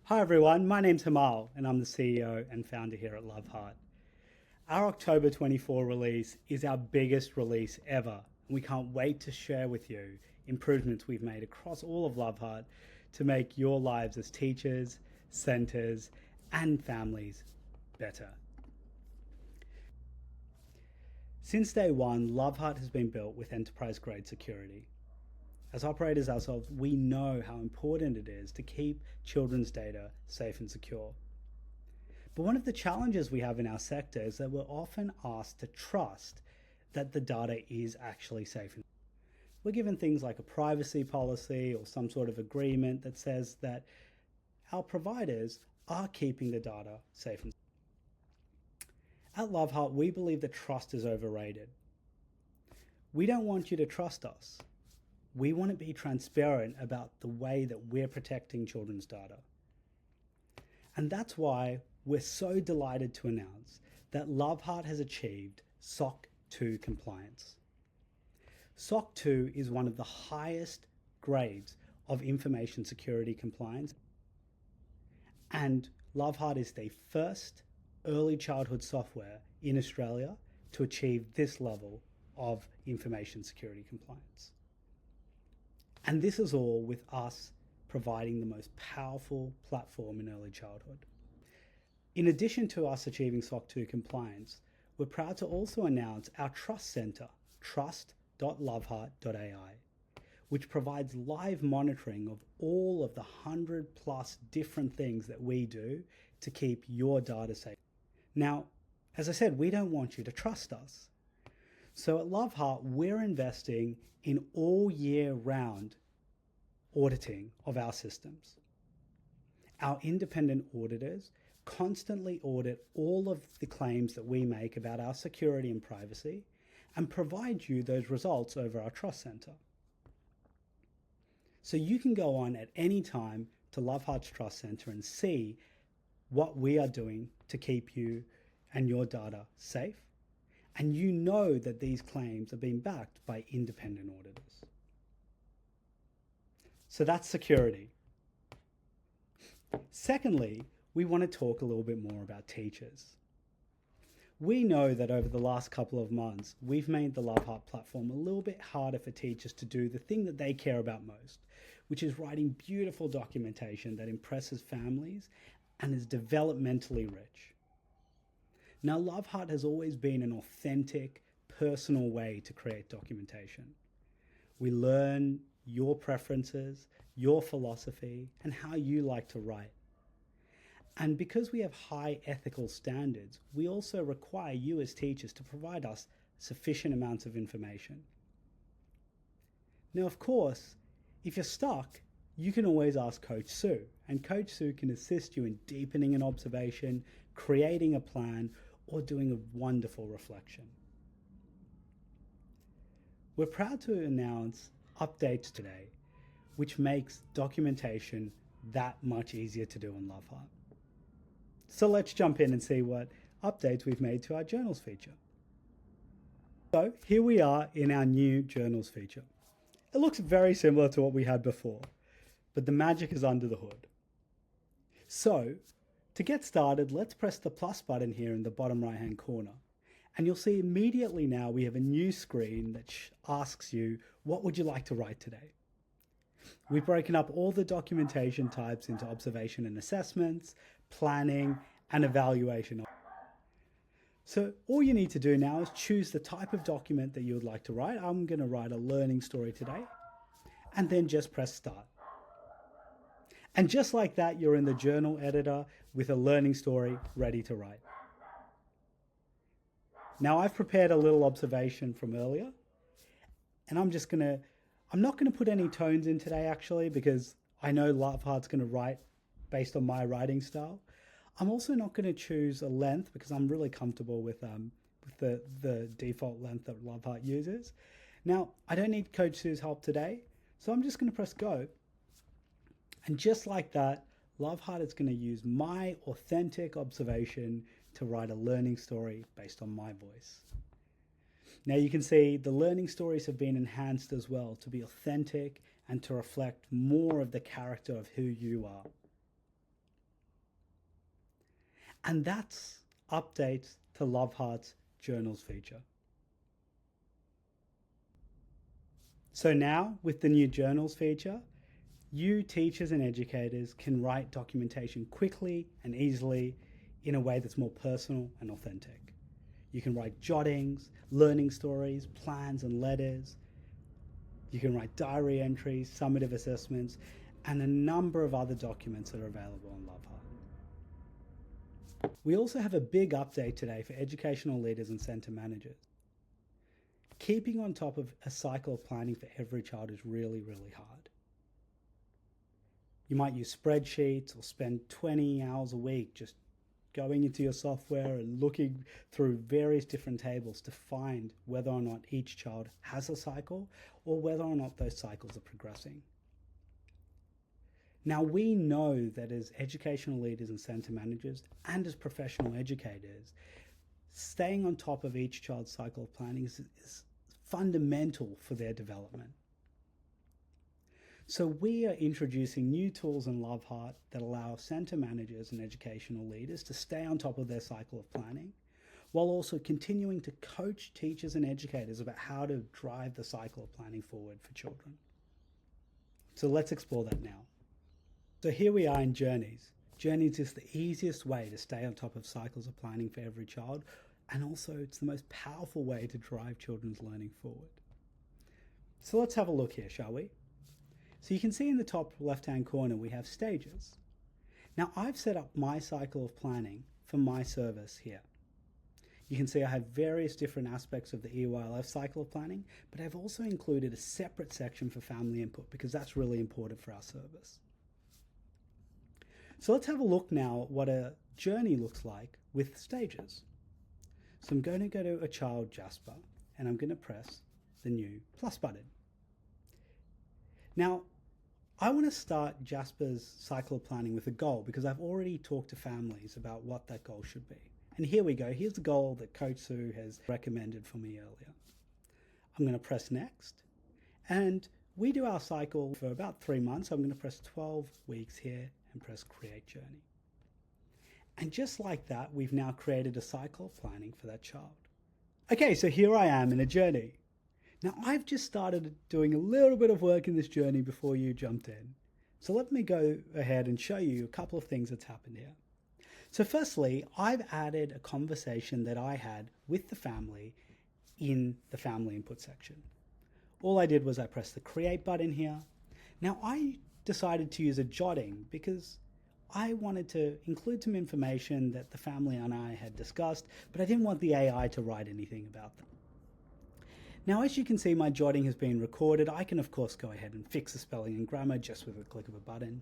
Hi everyone, my name's Hamal and I'm the CEO and founder here at LoveHeart. Our October 24 release is our biggest release ever, and we can't wait to share with you improvements we've made across all of LoveHeart to make your lives as teachers, centers, and families better. Since day one, LoveHeart has been built with enterprise-grade security. As operators ourselves, we know how important it is to keep children's data safe and secure. But one of the challenges we have in our sector is that we're often asked to trust that the data is actually safe. We're given things like a privacy policy or some sort of agreement that says that our providers are keeping the data safe and secure. At LoveHeart, we believe that trust is overrated. We don't want you to trust us. We want to be transparent about the way that we're protecting children's data. And that's why we're so delighted to announce that LoveHeart has achieved SOC 2 compliance. SOC 2 is one of the highest grades of information security compliance, and LoveHeart is the first early childhood software in Australia to achieve this level of information security compliance. And this is all with us providing the most powerful platform in early childhood. In addition to us achieving SOC 2 compliance, we're proud to also announce our Trust Center, trust.loveheart.ai, which provides live monitoring of all of the 100+ different things that we do to keep your data safe. Now, as I said, we don't want you to trust us. So at LoveHeart, we're investing in all year round auditing of our systems. Our independent auditors constantly audit all of the claims that we make about our security and privacy and provide you those results over our Trust Center. So you can go on at any time to LoveHeart's Trust Center and see what we are doing to keep you and your data safe. And you know that these claims are being backed by independent auditors. So that's security. Secondly, we want to talk a little bit more about teachers. We know that over the last couple of months, we've made the LoveHeart platform a little bit harder for teachers to do the thing that they care about most, which is writing beautiful documentation that impresses families and is developmentally rich. Now, LoveHeart has always been an authentic, personal way to create documentation. We learn your preferences, your philosophy, and how you like to write. And because we have high ethical standards, we also require you as teachers to provide us sufficient amounts of information. Now, of course, if you're stuck, you can always ask Coach Sue, and Coach Sue can assist you in deepening an observation, creating a plan, or doing a wonderful reflection. We're proud to announce updates today, which makes documentation that much easier to do on LoveHeart. So let's jump in and see what updates we've made to our journals feature. So here we are in our new journals feature. It looks very similar to what we had before, but the magic is under the hood. So to get started, let's press the plus button here in the bottom right-hand corner. And you'll see immediately now we have a new screen that asks you, what would you like to write today? We've broken up all the documentation types into observation and assessments, planning, and evaluation. So all you need to do now is choose the type of document that you would like to write. I'm going to write a learning story today, and then just press start. And just like that, you're in the journal editor with a learning story ready to write. Now I've prepared a little observation from earlier, and I'm not going to put any tones in today actually, because I know LoveHeart's going to write based on my writing style. I'm also not going to choose a length because I'm really comfortable with the default length that LoveHeart uses. Now, I don't need Coach Sue's help today, so I'm just going to press go. And just like that, LoveHeart is going to use my authentic observation to write a learning story based on my voice. Now you can see the learning stories have been enhanced as well to be authentic and to reflect more of the character of who you are. And that's updates to LoveHeart's journals feature. So now with the new journals feature, you teachers and educators can write documentation quickly and easily in a way that's more personal and authentic. You can write jottings, learning stories, plans and letters. You can write diary entries, summative assessments, and a number of other documents that are available on LoveHeart. We also have a big update today for educational leaders and centre managers. Keeping on top of a cycle of planning for every child is really, really hard. You might use spreadsheets or spend 20 hours a week just going into your software and looking through various different tables to find whether or not each child has a cycle or whether or not those cycles are progressing. Now, we know that as educational leaders and centre managers and as professional educators, staying on top of each child's cycle of planning is fundamental for their development. So we are introducing new tools in LoveHeart that allow centre managers and educational leaders to stay on top of their cycle of planning, while also continuing to coach teachers and educators about how to drive the cycle of planning forward for children. So let's explore that now. So here we are in Journeys. Journeys is the easiest way to stay on top of cycles of planning for every child, and also it's the most powerful way to drive children's learning forward. So let's have a look here, shall we? So you can see in the top left-hand corner we have stages. Now I've set up my cycle of planning for my service here. You can see I have various different aspects of the EYLF cycle of planning, but I've also included a separate section for family input because that's really important for our service. So let's have a look now at what a journey looks like with stages. So I'm going to go to a child, Jasper, and I'm going to press the new plus button. Now, I want to start Jasper's cycle of planning with a goal because I've already talked to families about what that goal should be. And here we go. Here's the goal that Coach Sue has recommended for me earlier. I'm going to press next. And we do our cycle for about 3 months. I'm going to press 12 weeks here and press Create Journey. And just like that, we've now created a cycle of planning for that child. Okay, so here I am in a journey. Now, I've just started doing a little bit of work in this journey before you jumped in. So let me go ahead and show you a couple of things that's happened here. So firstly, I've added a conversation that I had with the family in the family input section. All I did was I pressed the create button here. Now, I decided to use a jotting because I wanted to include some information that the family and I had discussed, but I didn't want the AI to write anything about them. Now, as you can see, my jotting has been recorded. I can, of course, go ahead and fix the spelling and grammar just with a click of a button.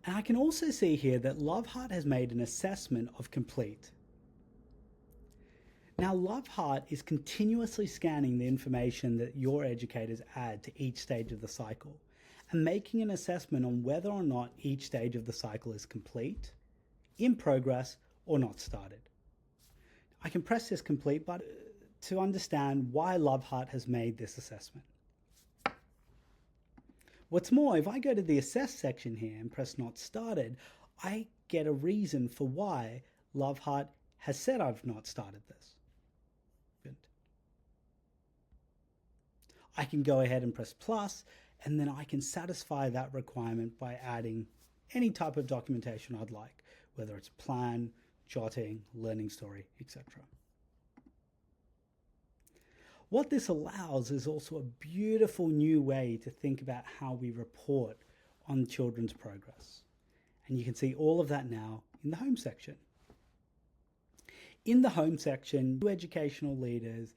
And I can also see here that LoveHeart has made an assessment of complete. Now, LoveHeart is continuously scanning the information that your educators add to each stage of the cycle and making an assessment on whether or not each stage of the cycle is complete, in progress, or not started. I can press this complete button to understand why LoveHeart has made this assessment. What's more, if I go to the assess section here and press not started, I get a reason for why LoveHeart has said I've not started this. I can go ahead and press plus, and then I can satisfy that requirement by adding any type of documentation I'd like, whether it's plan, jotting, learning story, etc. What this allows is also a beautiful new way to think about how we report on children's progress. And you can see all of that now in the home section. In the home section, new educational leaders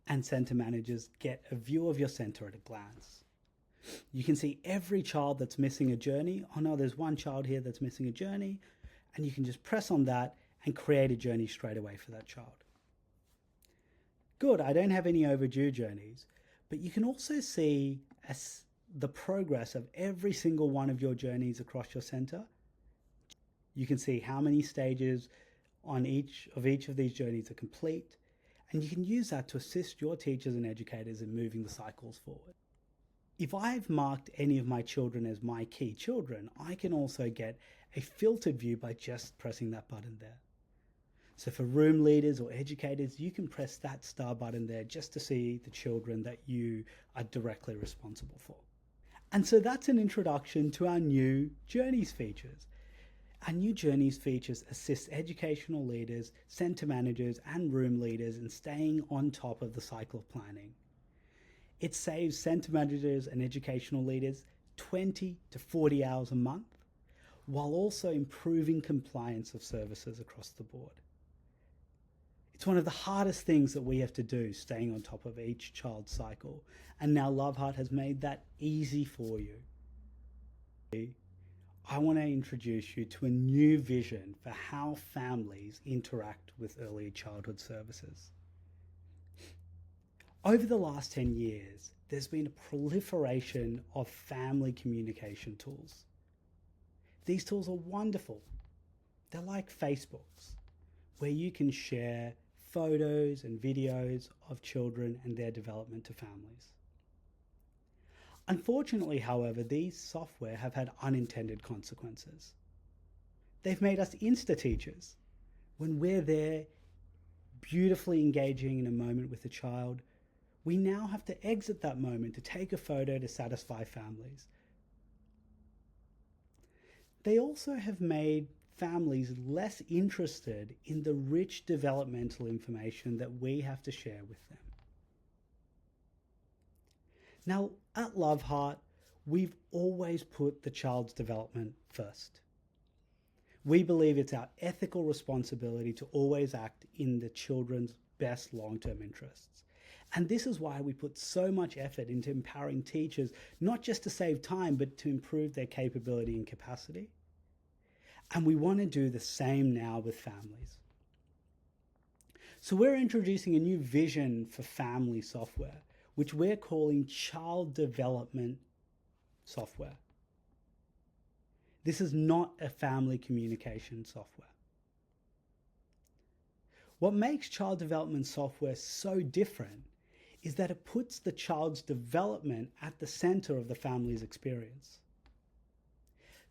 and centre managers get a view of your centre at a glance. You can see every child that's missing a journey. Oh no, there's one child here that's missing a journey. And you can just press on that and create a journey straight away for that child. Good, I don't have any overdue journeys, but you can also see the progress of every single one of your journeys across your centre. You can see how many stages on each of these journeys are complete, and you can use that to assist your teachers and educators in moving the cycles forward. If I've marked any of my children as my key children, I can also get a filtered view by just pressing that button there. So for room leaders or educators, you can press that star button there just to see the children that you are directly responsible for. And so that's an introduction to our new Journeys features. Our new Journeys features assist educational leaders, centre managers and room leaders in staying on top of the cycle of planning. It saves centre managers and educational leaders 20 to 40 hours a month, while also improving compliance of services across the board. It's one of the hardest things that we have to do, staying on top of each child's cycle, and now LoveHeart has made that easy for you. I want to introduce you to a new vision for how families interact with early childhood services. Over the last 10 years, there's been a proliferation of family communication tools. These tools are wonderful. They're like Facebooks, where you can share photos and videos of children and their development to families. Unfortunately, however, these software have had unintended consequences. They've made us insta-teachers. When we're there, beautifully engaging in a moment with a child, we now have to exit that moment to take a photo to satisfy families. They also have made families less interested in the rich developmental information that we have to share with them. Now, at LoveHeart, we've always put the child's development first. We believe it's our ethical responsibility to always act in the children's best long-term interests. And this is why we put so much effort into empowering teachers, not just to save time, but to improve their capability and capacity. And we want to do the same now with families. So we're introducing a new vision for family software, which we're calling child development software. This is not a family communication software. What makes child development software so different is that it puts the child's development at the center of the family's experience.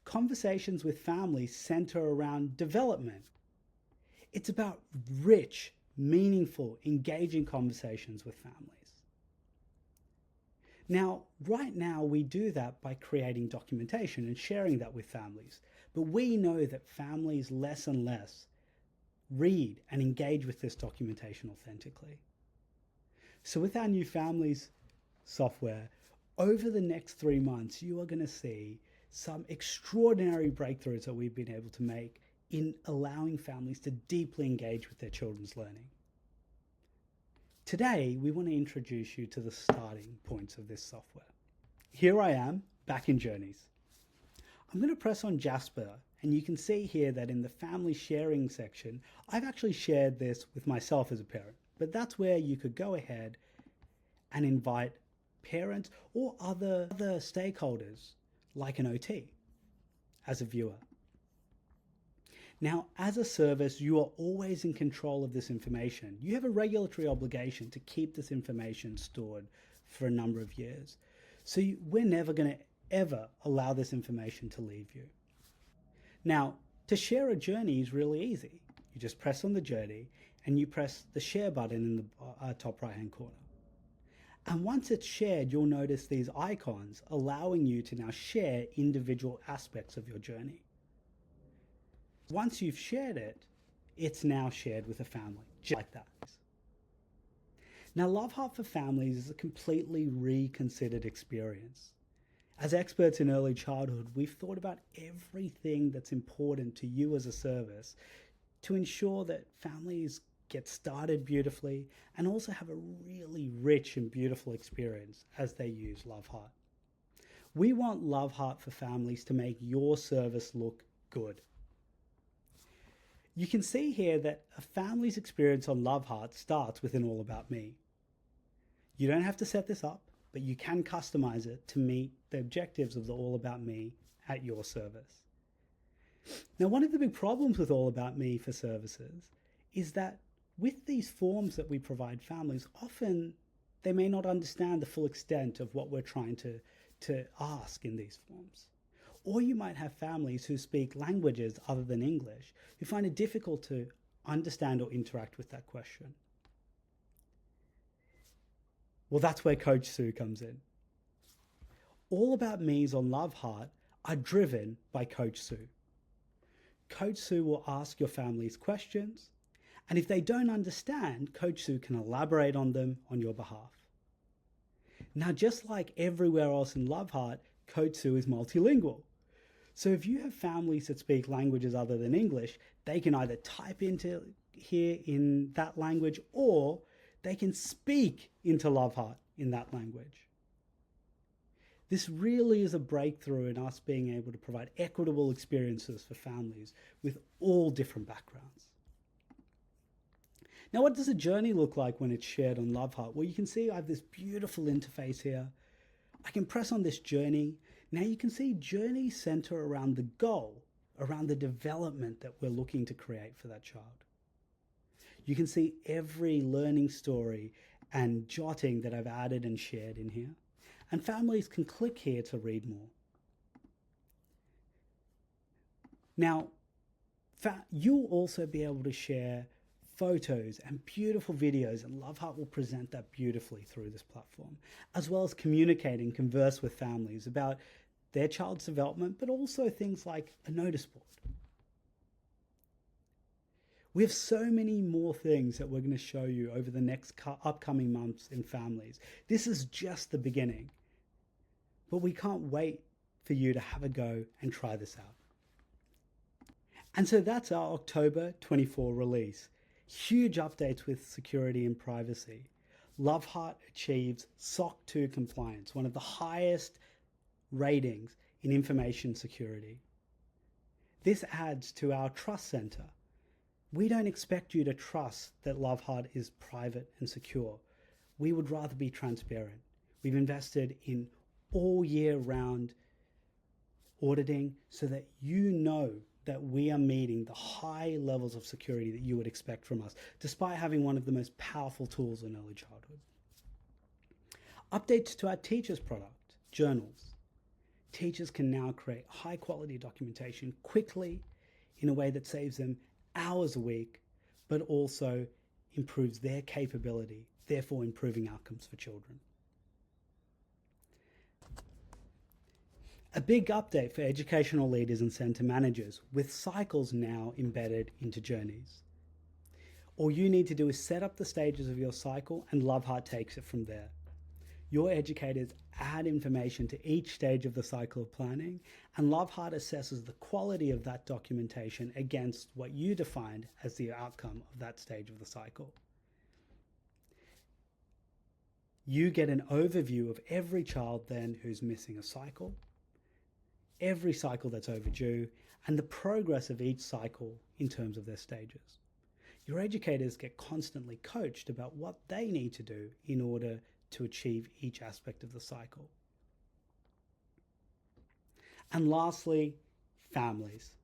Conversations with families center around development. It's about rich, meaningful, engaging conversations with families. Now, right now, we do that by creating documentation and sharing that with families. But we know that families less and less read and engage with this documentation authentically. So with our new families software, over the next 3 months, you are going to see some extraordinary breakthroughs that we've been able to make in allowing families to deeply engage with their children's learning. Today, we want to introduce you to the starting points of this software. Here I am, back in Journeys. I'm going to press on Jasper, and you can see here that in the family sharing section, I've actually shared this with myself as a parent, but that's where you could go ahead and invite parents or other stakeholders like an OT as a viewer. Now, as a service, you are always in control of this information. You have a regulatory obligation to keep this information stored for a number of years. So we're never going to ever allow this information to leave you. Now, to share a journey is really easy. You just press on the journey and you press the share button in the top right-hand corner. And once it's shared, you'll notice these icons allowing you to now share individual aspects of your journey. Once you've shared it, it's now shared with a family, just like that. Now, LoveHeart for Families is a completely reconsidered experience. As experts in early childhood, we've thought about everything that's important to you as a service to ensure that families get started beautifully and also have a really rich and beautiful experience as they use LoveHeart. We want LoveHeart for Families to make your service look good. You can see here that a family's experience on LoveHeart starts with an All About Me. You don't have to set this up, but you can customize it to meet the objectives of the All About Me at your service. Now, one of the big problems with All About Me for services is that with these forms that we provide families, often they may not understand the full extent of what we're trying to to ask in these forms. Or you might have families who speak languages other than English who find it difficult to understand or interact with that question. Well, that's where Coach Sue comes in. All About Me's on LoveHeart are driven by Coach Sue. Coach Sue will ask your families questions, and if they don't understand, Coach Sue can elaborate on them on your behalf. Now, just like everywhere else in LoveHeart, Coach Sue is multilingual. So if you have families that speak languages other than English, they can either type into here in that language, or they can speak into LoveHeart in that language. This really is a breakthrough in us being able to provide equitable experiences for families with all different backgrounds. Now, what does a journey look like when it's shared on LoveHeart? Well, you can see I have this beautiful interface here. I can press on this journey. Now you can see journeys center around the goal, around the development that we're looking to create for that child. You can see every learning story and jotting that I've added and shared in here. And families can click here to read more. Now, you'll also be able to share photos and beautiful videos, and LoveHeart will present that beautifully through this platform, as well as communicate and converse with families about their child's development, but also things like a notice board. We have so many more things that we're going to show you over the next upcoming months in families. This is just the beginning, but we can't wait for you to have a go and try this out. And so that's our October 24 release. Huge updates with security and privacy. LoveHeart achieves SOC 2 compliance, one of the highest ratings in information security. This adds to our trust center. We don't expect you to trust that LoveHeart is private and secure. We would rather be transparent. We've invested in all year round auditing so that you know that we are meeting the high levels of security that you would expect from us, despite having one of the most powerful tools in early childhood. Updates to our teachers product, journals. Teachers can now create high quality documentation quickly in a way that saves them hours a week, but also improves their capability, therefore improving outcomes for children. A big update for educational leaders and centre managers, with cycles now embedded into journeys. All you need to do is set up the stages of your cycle, and LoveHeart takes it from there. Your educators add information to each stage of the cycle of planning, and LoveHeart assesses the quality of that documentation against what you defined as the outcome of that stage of the cycle. You get an overview of every child then who's missing a cycle, every cycle that's overdue, and the progress of each cycle in terms of their stages. Your educators get constantly coached about what they need to do in order to achieve each aspect of the cycle. And lastly, families.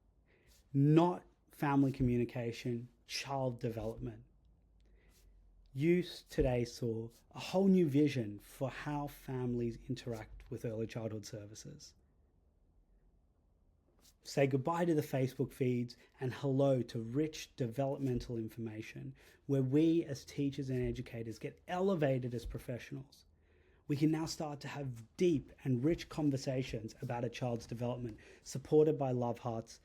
Not family communication, child development. You today saw a whole new vision for how families interact with early childhood services. Say goodbye to the Facebook feeds and hello to rich developmental information where we as teachers and educators get elevated as professionals. We can now start to have deep and rich conversations about a child's development, supported by LoveHeart's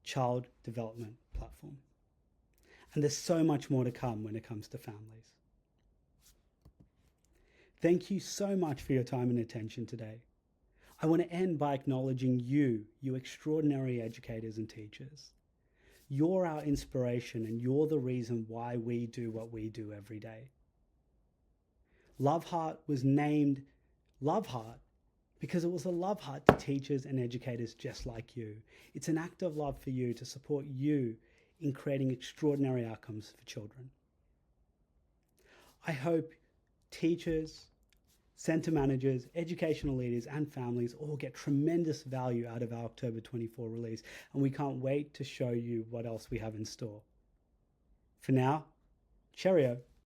child development platform. And there's so much more to come when it comes to families. Thank you so much for your time and attention today. I want to end by acknowledging you extraordinary educators and teachers. You're our inspiration, and you're the reason why we do what we do every day. LoveHeart was named LoveHeart because it was a love heart to teachers and educators just like you. It's an act of love for you to support you in creating extraordinary outcomes for children. I hope teachers, centre managers, educational leaders and families all get tremendous value out of our October 24 release, and we can't wait to show you what else we have in store. For now, cheerio.